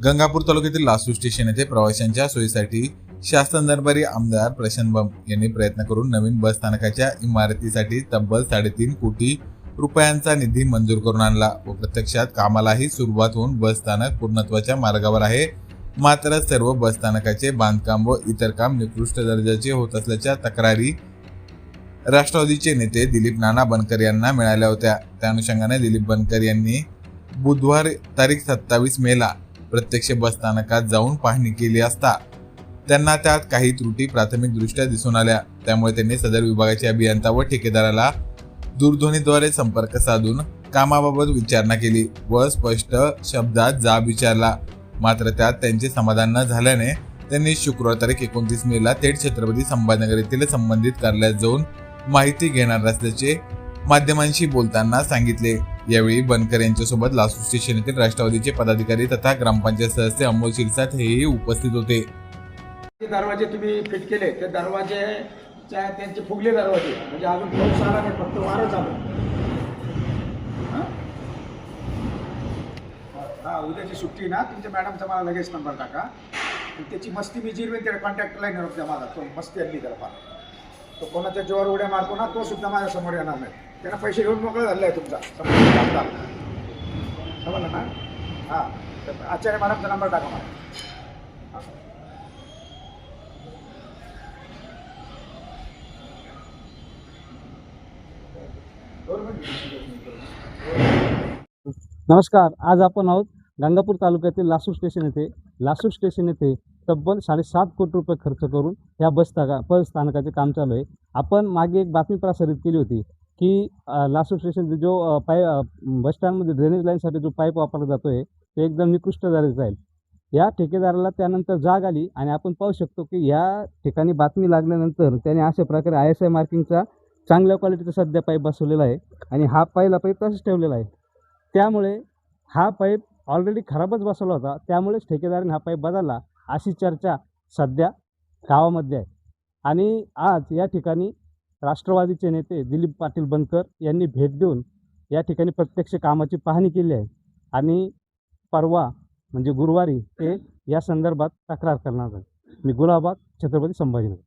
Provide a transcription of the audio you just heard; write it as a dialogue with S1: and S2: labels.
S1: गंगापूर तालुक्यातील लासूर स्टेशन येथे प्रवाशांच्या सोयीसाठी शासन दरबारी आमदार प्रशांत बंब यांनी प्रयत्न करून नवीन बस स्थानकाच्या इमारतीसाठी तब्बल 3.5 कोटी रुपयांचा निधी मंजूर करून आणला व प्रत्यक्षात कामालाही सुरुवात होऊन बस स्थानक पूर्णत्वाच्या मार्गावर आहे। मात्र सर्व बस स्थानकाचे बांधकाम व इतर काम निकृष्ट दर्जाचे होत असल्याच्या तक्रारी राष्ट्रवादीचे नेते दिलीप नाना बनकर यांना मिळाल्या होत्या। त्या अनुषंगाने दिलीप बनकर यांनी बुधवार तारीख 27 मेला प्रत्यक्ष बस स्थानकात जाऊन पाहणी केली असता त्यांना त्यात काही त्रुटी प्राथमिकदृष्ट्या दिसून आल्या। त्यामुळे त्यांनी सदर विभागाचे अभियंता व ठेकेदाराला दूरध्वनीद्वारे संपर्क साधून कामाबाबत विचारणा केली व स्पष्ट शब्दात जाब विचारला। मात्र त्यात त्यांचे समाधान न झाल्याने त्यांनी शुक्रवार तारीख 29 मेला थेट छत्रपती संभाजीनगर येथील संबंधित कार्यालयात जाऊन माहिती घेणार असल्याचे माध्यमांशी बोलताना सांगितले। यावेळी बनकर यांच्यासोबत लासूर स्टेशन येथील राष्ट्रवादीचे पदाधिकारी तथा ग्रामपंचायत सदस्य अमोल शिरसाट हेही उपस्थित होते।
S2: दरवाजे तुम्ही फिट केले ते दरवाजे त्यांचे फुगले दरवाजे म्हणजे अजून पाऊस आला नाही, फक्त वारं चालू। हा उद्याची सुट्टी ना तुमच्या मॅडमचा मला लगेच नंबर टाका। त्याची मस्ती मी जिरवेन त्या कॉन्टॅक्ट लाईन होत्या माझा तो मस्ती आणली त्याला फार तो कोणाच्या जोर उड्या मारतो ना तो सुद्धा माझ्या समोर येणार नाही। त्यांना पैसे घेऊन मोकळा झालेला आहे तुमचा समजलं ना। हां आचार्य मॅडमचा नंबर टाका मला।
S3: नमस्कार, आज आपण आहोत गंगापूर तालुक्यातील लासूर स्टेशन येथे तब्बल 7.5 कोटी रुपये खर्च करून या बस स्थानकाचे काम चालू आहे। आपण मागे एक बातमी प्रसारित केली होती की लासूर स्टेशन जो बस स्टँडमध्ये ड्रेनेज लाईनसाठी जो पाईप वापरला जातो आहे ते एकदम निकृष्ट दर्जाचा आहे। या ठेकेदाराला त्यानंतर जाग आली आणि आपण पाहू शकतो की या ठिकाणी बातमी लागल्यानंतर त्याने अशा प्रकारे ISI मार्किंगचा चांगल्या क्वालिटीचा सध्या पाईप बसवलेला आहे आणि हा पहिला पाईप तसाच ठेवलेला आहे। त्यामुळे हा पाईप ऑलरेडी खराबच बसवला होता, त्यामुळेच ठेकेदाराने हा पाईप बदलला अशी चर्चा सध्या गावामध्ये आहे। आणि आज या ठिकाणी राष्ट्रवादीचे नेते दिलीप पाटील बनकर यांनी भेट देऊन या ठिकाणी प्रत्यक्ष कामाची पाहणी केली आहे आणि परवा म्हणजे गुरुवारी ते या संदर्भात तक्रार करणार आहे। मी गुलाबाग, छत्रपती संभाजीनगर।